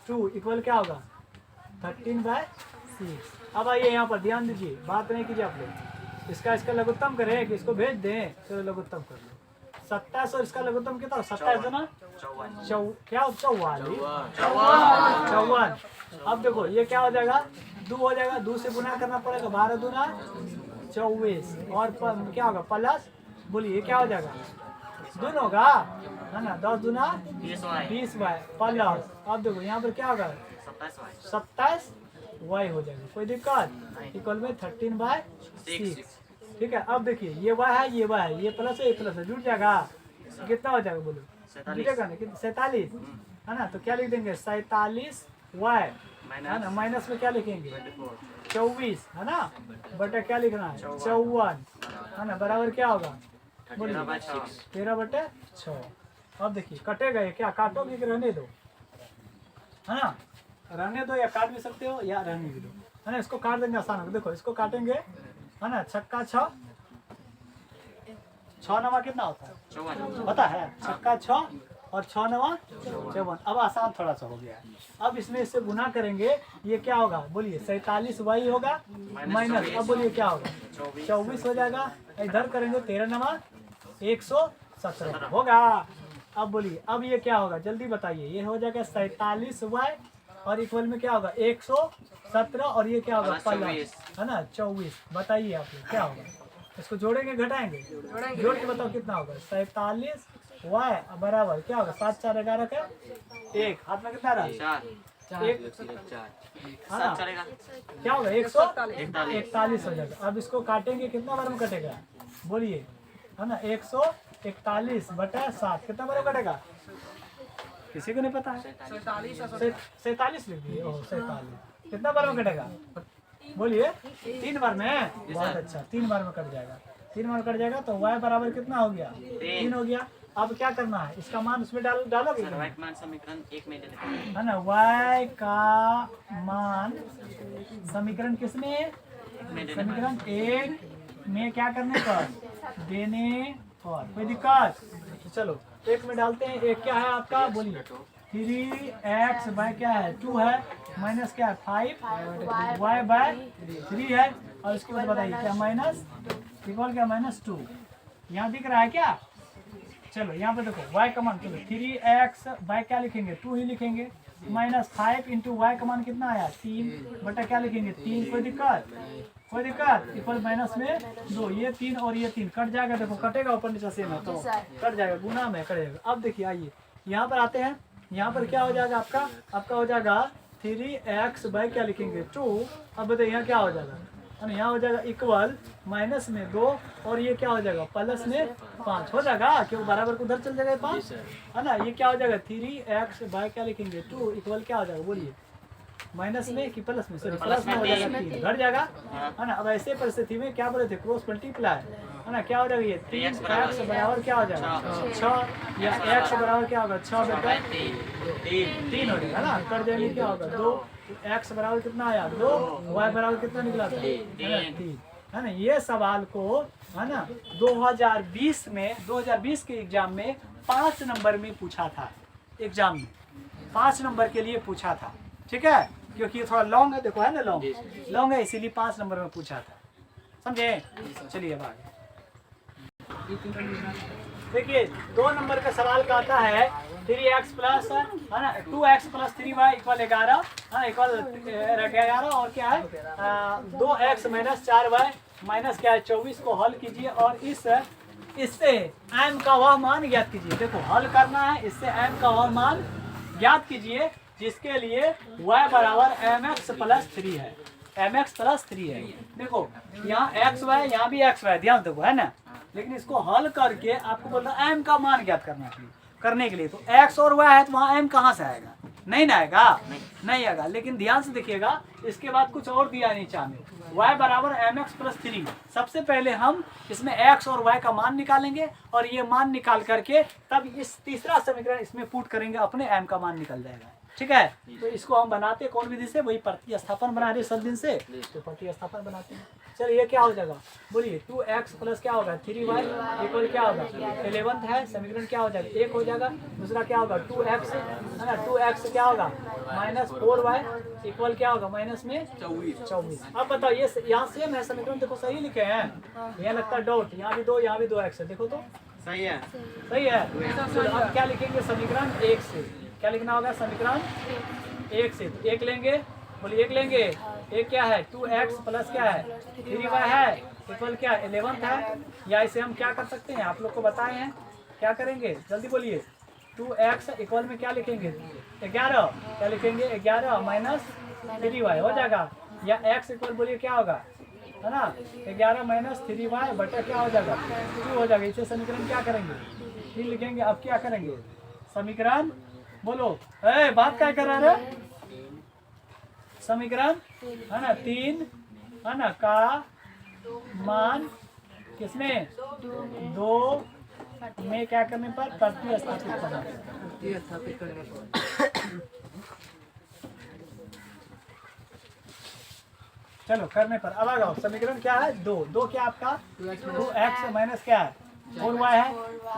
2 इक्वल क्या होगा 13/6। अब आइए यहाँ पर ध्यान दीजिए, बात नहीं कीजिए आप लोग, इसका लघुत्तम करें कि इसको भेज दें, चलो लघुत्तम कर लो। 27 और इसका लघुत्तम कितना 27 है ना, क्या 54। अब देखो ये क्या हो जाएगा 2 हो जाएगा, 2 से गुना करना पड़ेगा, 12 दूना 24 और क्या होगा प्लस, बोलिए क्या हो जाएगा 2 होगा है ना, 10 दूना 20 प्लस। अब देखो यहाँ पर क्या होगा 27 वाई हो जाएगा, कोई दिक्कत। इक्वल में 13/6। ठीक है, अब देखिए ये वाई है, ये वाई है, ये प्लस है, ये प्लस है, जुड़ जाएगा, कितना हो जाएगा बोलो, जुड़ेगा ना, कितना 47 है ना। तो क्या लिख देंगे 47 वाई है ना, माइनस में क्या लिखेंगे 24 है ना, बटा क्या लिखना है 54 है ना, बराबर क्या होगा बोलिए 13/6। अब देखिए कटेगा ये, क्या काटोगे कि रहने दो, है ना, रहने दो या काट भी सकते हो या रहने भी दो, है ना। इसको काट देंगे आसान होगा, देखो इसको काटेंगे है ना, छक्का 6, 6 नवा कितना होता है पता है, छक्का 6 और 6 नवा 54। अब आसान थोड़ा सा हो गया है। अब इसमें इससे गुना करेंगे, ये क्या होगा बोलिए 47 वाई होगा माइनस, अब बोलिए क्या होगा 24 हो जाएगा, इधर करेंगे 13 नवा 117 होगा। अब बोलिए अब ये क्या होगा जल्दी बताइए, ये हो जाएगा 47 वाई और इक्वल में क्या होगा 117 और ये क्या होगा प्लस है ना 24। बताइए आप लोग क्या होगा, इसको जोड़ेंगे घटाएंगे, जोड़ के बताओ कितना होगा 47 वाई बराबर क्या होगा 7 4 11 का 1, हाथ में कितना रहा 1 है ना, क्या होगा 141 हो जाएगा। अब इसको काटेंगे कितना बार में कटेगा बोलिए, है ना 141 बटा 7 कितना बार में कटेगा, किसी को नहीं पता है 47 लिख दिए, 47 कितना बार में कटेगा बोलिए 3 बार में, बहुत अच्छा 3 बार में कट जाएगा, 3 बार में कट जाएगा। तो y बराबर कितना हो गया 3 हो गया। अब क्या करना है, इसका मान उसमें डालोगे समीकरण 1 में है ना, y का मान समीकरण किसमें, समीकरण 1 में क्या करने पर देने पर, कोई दिक्कत। तो चलो 1 में डालते हैं, 1 क्या है आपका बोलिए 3x बाय क्या है 2 है, माइनस क्या है 5 y बाय 3 है, और इसके बाद बताइए क्या माइनस इक्वल क्या -2 यहाँ दिख रहा है क्या। चलो यहाँ पे देखो y का मान, चलो 3x बाय क्या लिखेंगे 2 ही लिखेंगे, -5 इंटू वाई का मान कितना आया 3 बटा क्या लिखेंगे 3, कोई दिक्कत, कोई दिक्कत। इक्वल माइनस में 2, ये 3 और ये 3 कट जाएगा, देखो कटेगा ऊपर नीचे सेम है तो कट जाएगा, गुना में कट जाएगा। अब देखिए आइए यहाँ पर आते हैं, यहाँ पर क्या हो जाएगा आपका हो जाएगा 3x बाय क्या लिखेंगे 2। अब बताइए यहाँ क्या हो जाएगा, है यहाँ हो जाएगा इक्वल माइनस में 2 और ये क्या हो जाएगा प्लस में 5 हो जाएगा, क्यों बराबर को उधर चल जाएगा 5 है ना। ये क्या हो जाएगा 3x बाय क्या लिखेंगे 2 इक्वल क्या हो जाएगा बोलिए माइनस में कि प्लस में, सॉरी प्लस में हो जाएगा 3 घट जाएगा है ना। अब ऐसे परिस्थिति में क्या बोले थे क्रॉस मल्टीप्लाई है ना, क्या हो जाएगा ये 3x बराबर क्या हो जाएगा 6 या x बराबर क्या होगा 6 बटा 3 हो जाएगा ना, कट जाएंगे क्या होगा 2, x बराबर कितना आया 2, y बराबर कितना निकला था 3 है ना। ये सवाल को है ना 2020 के एग्जाम में 5 नंबर में पूछा था, एग्जाम में 5 नंबर के लिए पूछा था, ठीक है, क्योंकि ये थोड़ा लॉन्ग है, देखो है ना लॉन्ग है इसीलिए 5 नंबर में पूछा था, समझे। चलिए अब आगे देखिए 2 नंबर का सवाल का आता है 3x प्लस है ना 2x प्लस 3y इक्वल 11 है इक्वल 11 और क्या है 2x माइनस 4y माइनस क्या है 24 को हल कीजिए और इससे m का वह मान ज्ञात कीजिए। देखो हल करना है, इससे m का वह मान ज्ञात कीजिए जिसके लिए y बराबर mx प्लस 3 है, mx प्लस 3 है। देखो यहाँ xy यहाँ भी xy ध्यान देखो है ना, लेकिन इसको हल करके आपको बोलना m का मान ज्ञात करने के लिए तो x और y है तो वहाँ m कहाँ से आएगा, नहीं ना आएगा, नहीं आएगा। लेकिन ध्यान से देखिएगा इसके बाद कुछ और दिया नीचा में y बराबर mx प्लस 3। सबसे पहले हम इसमें x और y का मान निकालेंगे और ये मान निकाल करके तब इस तीसरा समीकरण इसमें पुट करेंगे, अपने m का मान निकल जाएगा, ठीक है। तो इसको हम बनाते कौन विधि से, वही प्रतिस्थापन बना रहे सब दिन से, तो प्रतिस्थापन बनाते हैं। चलिए ये क्या हो जाएगा बोलिए 2x प्लस क्या होगा 3y इक्वल क्या होगा 11 है, समीकरण क्या हो जाएगा 1 हो जाएगा। दूसरा क्या होगा 2x है ना, 2x क्या होगा माइनस 4y इक्वल क्या होगा माइनस में 24। अब बताओ ये यहाँ सेम है समीकरण, देखो सही लिखे हैं, यहाँ लगता है डॉट, यहाँ भी 2 यहाँ भी 2x है, देखो तो सही है, सही है। तो अब क्या लिखेंगे समीकरण 1 से, क्या लिखना होगा समीकरण 1 से, 1 लेंगे बोलिए 1 लेंगे, एक क्या है 2x प्लस क्या है 3y है इक्वल क्या 11 है, या इसे हम क्या कर सकते हैं आप लोग को बताए हैं, क्या करेंगे जल्दी बोलिए 2x इक्वल में क्या लिखेंगे 11, क्या लिखेंगे 11 माइनस 3y हो जाएगा, या x इक्वल बोलिए क्या होगा, है ना 11 माइनस 3y बटा क्या हो जाएगा 2 हो जाएगा। इसे समीकरण क्या करेंगे 3 लिखेंगे। अब क्या करेंगे समीकरण बोलो, बात क्या कर रहे हैं, समीकरण है ना 3 है ना का मान किसमें 2 में क्या करने पर प्रतिस्थापित करना। स्थापित करने पर चलो करने पर अब आ जाओ, समीकरण क्या है 2 क्या आपका 2x माइनस क्या है 4y है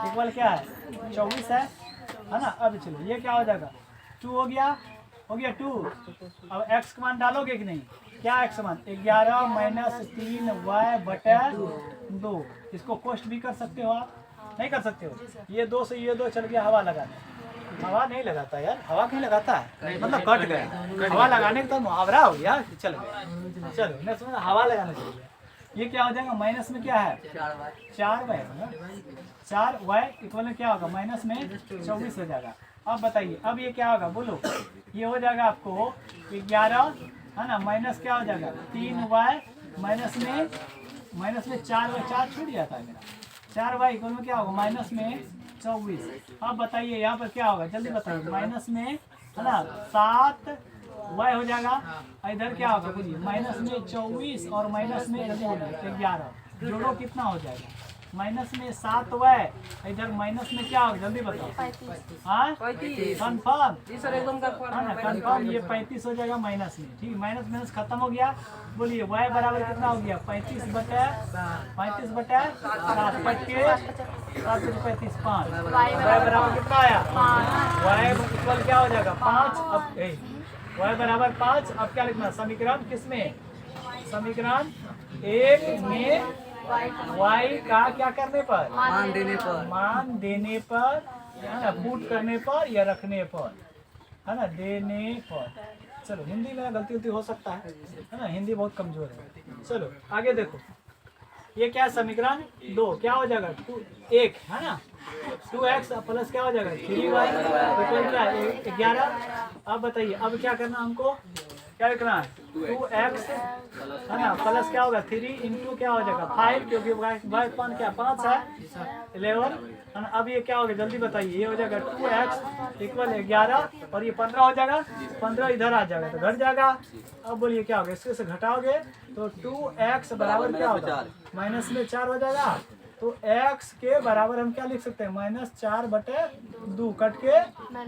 इक्वल क्या है 24 है ना। अब चलो ये क्या हो जाएगा 2 हो गया 2। अब x का मान डालोगे कि नहीं, क्या x मान 11 माइनस 3y बटा 2। इसको कोष्ट भी कर सकते हो आप, नहीं कर सकते हो, ये 2 से ये 2 चल गया हवा लगाने, हवा नहीं लगाता यार, हवा नहीं लगाता है मतलब कट गया, हवा लगाने का तो मुहावरा हो गया, चल गया। चलो मैं समझ हवा लगाने चल गया, ये क्या हो जाएगा माइनस में क्या है 4y होगा, 4y इक्वल क्या होगा माइनस में 24 हो जाएगा। अब बताइए अब ये क्या होगा बोलो, ये हो जाएगा आपको 11 है ना माइनस क्या हो जाएगा 3y माइनस में 4 छूट जाता है मेरा, 4y इक्वल में क्या होगा माइनस में 24। अब बताइए यहाँ पर क्या होगा जल्दी बताइए, माइनस में है ना 7y हो जाएगा, इधर क्या होगा बोलिए माइनस में 24 और माइनस में 11 जोड़ो कितना हो जाएगा माइनस में 7y, इधर माइनस में क्या होगा जल्दी बताओ, हाँ कंफर्म जी सर एकदम कंफर्म, ये 35 हो जाएगा माइनस में, ठीक माइनस माइनस खत्म हो गया। बोलिए y बराबर कितना हो गया 35 बटा 7 कट के 7 35 5, y बराबर कितना आया 5, y इक्वल क्या हो जाएगा 5। अब y बराबर 5, अब क्या लिखना समीकरण किसमें, समीकरण 1 में y का क्या करने पर मान देने पर है ना पुट करने पर या रखने पर है ना देने पर। चलो हिंदी में गलती हो सकता है ना, हिंदी बहुत कमजोर है। चलो आगे देखो, ये क्या समीकरण 2 क्या हो जाएगा 1 है ना 2x प्लस क्या हो जाएगा 3y इक्वल क्या 11। अब बताइए अब क्या करना हमको, क्या लिखना है 2x है ना प्लस क्या होगा 3 इंटू क्या हो जाएगा 5, क्योंकि y पान क्या 5 है 11 है ना। अब ये क्या होगा जल्दी बताइए, ये हो जाएगा 2x इक्वल 11 और ये 15 हो जाएगा, 15 इधर आ जाएगा तो घट जाएगा। अब बोलिए क्या होगा, इसके से घटाओगे तो 2x बराबर क्या होगा माइनस में 4 हो जाएगा, तो x के बराबर हम क्या लिख सकते हैं -4 बटे 2 कट के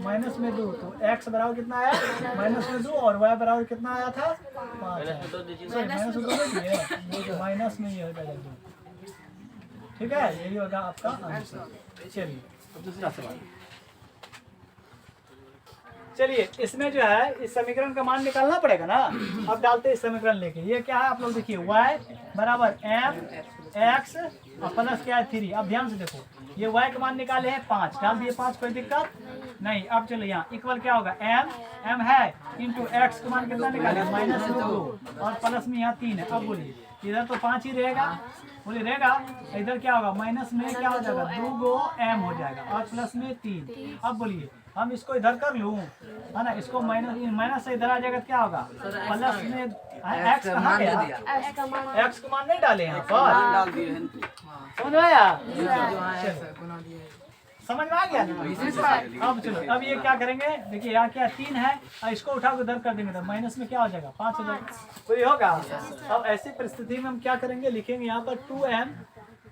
माइनस में 2, तो x बराबर कितना आया -2 और y बराबर कितना आया था 5, माइनस में ये हो जाएगा 2, ठीक है यही होगा आपका आंसर। चलिए अब दूसरा सवाल, चलिए इसमें जो है इस समीकरण का मान निकालना पड़ेगा ना। अब डालते हैं इस समीकरण लेके, ये क्या है आप लोग देखिए y बराबर m(x) और प्लस क्या है 3। अब ध्यान से देखो ये y का मान निकाले हैं 5, डाल दिए 5, कोई दिक्कत नहीं। अब चलो यहाँ इक्वल क्या होगा m है इंटू x का मान कितना निकाले -2 और प्लस में यहाँ 3 है। अब बोलिए इधर तो 5 ही रहेगा, बोलिए रहेगा, इधर क्या होगा माइनस में क्या हो जाएगा 2 m हो जाएगा और प्लस में 3। अब बोलिए हम इसको इधर कर लूँ है ना, इसको माइनस से इधर आ जाएगा क्या होगा प्लस में x कहाँ गया, x का मान नहीं डाले यहाँ पर, समझ में आया, समझ में आ गया ना। अब चलो अब ये क्या करेंगे देखिए यहाँ क्या 3 है और इसको उठा के उधर कर देंगे तो माइनस में क्या हो जाएगा 5 हो जाएगा, तो ये होगा। अब ऐसी परिस्थिति में हम क्या करेंगे लिखेंगे यहाँ पर 2m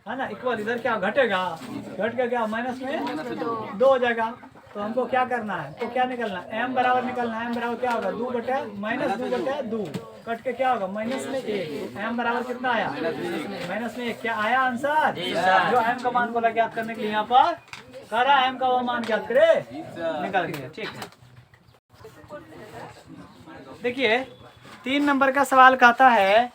है ना इक्वल इधर क्या घटेगा, घट के क्या माइनस में 2 हो जाएगा। तो हमको क्या करना है, तो क्या निकलना है m बराबर निकलना है, m बराबर क्या होगा 2 बटे -2 कट के क्या होगा माइनस में 1, m बराबर कितना आया माइनस में 1। क्या आया आंसर, जो m का मान को ज्ञात करने के लिए यहाँ पर करा m का वो मान ज्ञात करे निकल गया, ठीक है। देखिए 3 नंबर का सवाल कहता है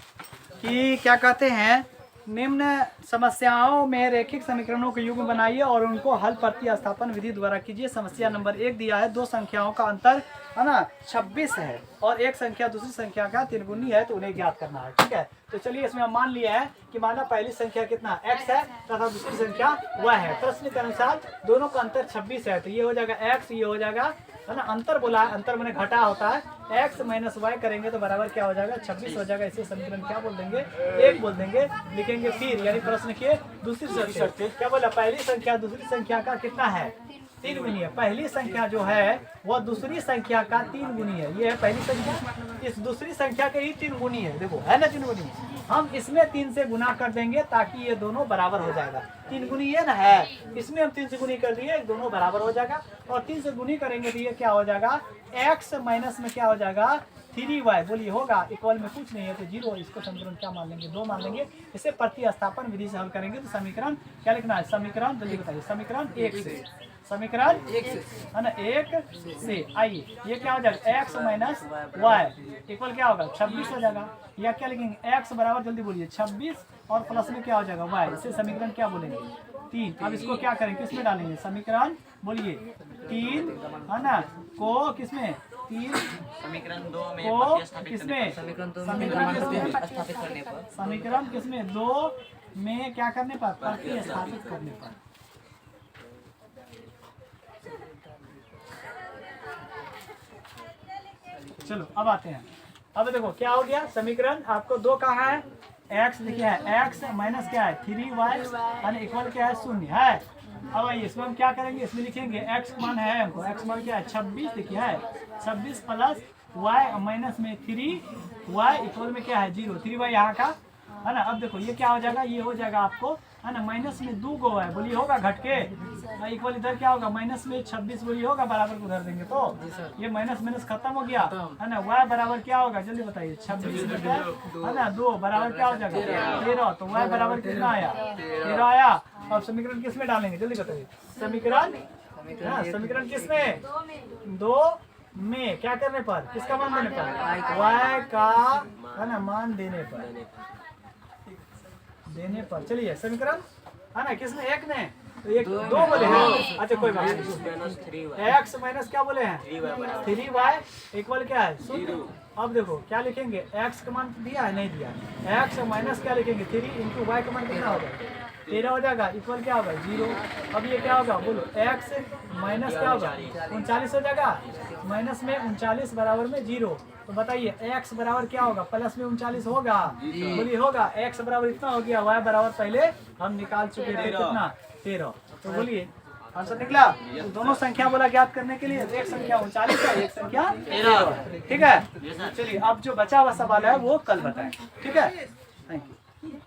कि क्या कहते हैं निम्न समस्याओं में रेखिक समीकरणों के युग्म बनाइए और उनको हल प्रतिस्थापन विधि द्वारा कीजिए। समस्या नंबर 1 दिया है, दो संख्याओं का अंतर है ना 26 है और एक संख्या दूसरी संख्या का 3 गुनी है, तो उन्हें ज्ञात करना है। ठीक है, तो चलिए इसमें हम मान लिया है कि माना पहली संख्या कितना x है तथा दूसरी संख्या y है। प्रश्न के अनुसार दोनों का अंतर 26 है, तो ये हो जाएगा x, ये हो जाएगा है ना, अंतर बोला है, अंतर मैंने घटा होता है, x माइनस वाई करेंगे तो बराबर क्या हो जाएगा 26 हो जाएगा। इसे समीकरण क्या बोल देंगे, 1 बोल देंगे, लिखेंगे फिर यानी प्रश्न की दूसरी शर्त क्या बोला, पहली संख्या दूसरी संख्या का कितना है 3 गुनी है। पहली संख्या जो है वह दूसरी संख्या का 3 गुनी है, ये है पहली संख्या, इस दूसरी संख्या के ही 3 गुनी है, देखो है ना 3 गुनी, हम इसमें 3 से गुना कर देंगे ताकि ये दोनों बराबर हो जाएगा। 3 गुनी ये ना है, इसमें हम 3 से गुनी कर दिए, दोनों बराबर हो जाएगा और 3 से गुनी करेंगे तो ये क्या हो जाएगा x माइनस में क्या हो जाएगा 3y, बोलिए होगा, इक्वल में कुछ नहीं है तो 0, इसको समीकरण क्या मान लेंगे 2 मान लेंगे। इसे प्रतिस्थापन विधि से हल करेंगे तो समीकरण क्या लिखना है, समीकरण जल्दी बताइए, समीकरण 1 से, समीकरण 1 है ना 1 से, आइए ये क्या हो जाएगा x माइनस वाई इक्वल क्या होगा 26 हो जाएगा, या क्या लिखेंगे x बराबर जल्दी बोलिए 26 और प्लस में क्या हो जाएगा y, इसे समीकरण क्या बोलेंगे 3। अब इसको क्या करेंगे, किसमें डालेंगे, समीकरण बोलिए 3 है ना को किसमें 3 समीकरण 2 में को प्रतिस्थापित किसमें, समीकरण किसमें 2 में क्या करने पर, प्रतिस्थापित करने पर। चलो अब आते हैं, अब देखो क्या हो गया, समीकरण आपको 2 कहा है, x लिखा है, x माइनस क्या है 3y इक्वल क्या है 0 है। अब आइए इसमें हम क्या करेंगे, इसमें लिखेंगे x मान है हमको, x मान क्या है 26 लिखिए है, 26 प्लस y माइनस में 3y इक्वल में क्या है 0, 3y यहाँ का है ना। अब देखो ये क्या हो जाएगा, ये हो जाएगा आपको है ना माइनस में 2 गो है, बोलिए होगा घट के इक्वल, इधर क्या होगा माइनस में 26 बोलिए होगा, बराबर को उधर देंगे तो ये माइनस माइनस खत्म हो गया है ना। y बराबर क्या होगा जल्दी बताइए 26 है ना 2 बराबर क्या हो जाएगा 13, तो y बराबर कितना आया 13 आया। अब समीकरण किस में डालेंगे जल्दी बताइए, समीकरण समीकरण किस में 2 में क्या करने पर, किसका मान देने पर, y का है ना मान देने पर चलिए समीकरण है ना किसने 1 ने, तो 1 2 बोले हैं, अच्छा कोई बात नहीं, x माइनस क्या बोले हैं 3y इक्वल क्या है 0। अब देखो क्या लिखेंगे, x का मान दिया है नहीं दिया है, x माइनस क्या लिखेंगे 3 इंटू वाई का मान कितना होगा 13 हो जाएगा, इक्वल क्या होगा 0। अब ये क्या होगा बोलो, x माइनस क्या होगा 39 हो जाएगा, माइनस में 39 बराबर में 0, तो बताइए x बराबर क्या होगा, प्लस में 39 होगा, बोलिए होगा, x बराबर इतना हो गया, y बराबर पहले हम निकाल चुके थे कितना 13, तो बोलिए आंसर निकला। तो दोनों संख्या बोला ज्ञात करने के लिए, एक संख्या 39 है, एक संख्या 13, ठीक है। चलिए अब जो बचा हुआ सवाल है वो कल बताएं, ठीक है। Thank you.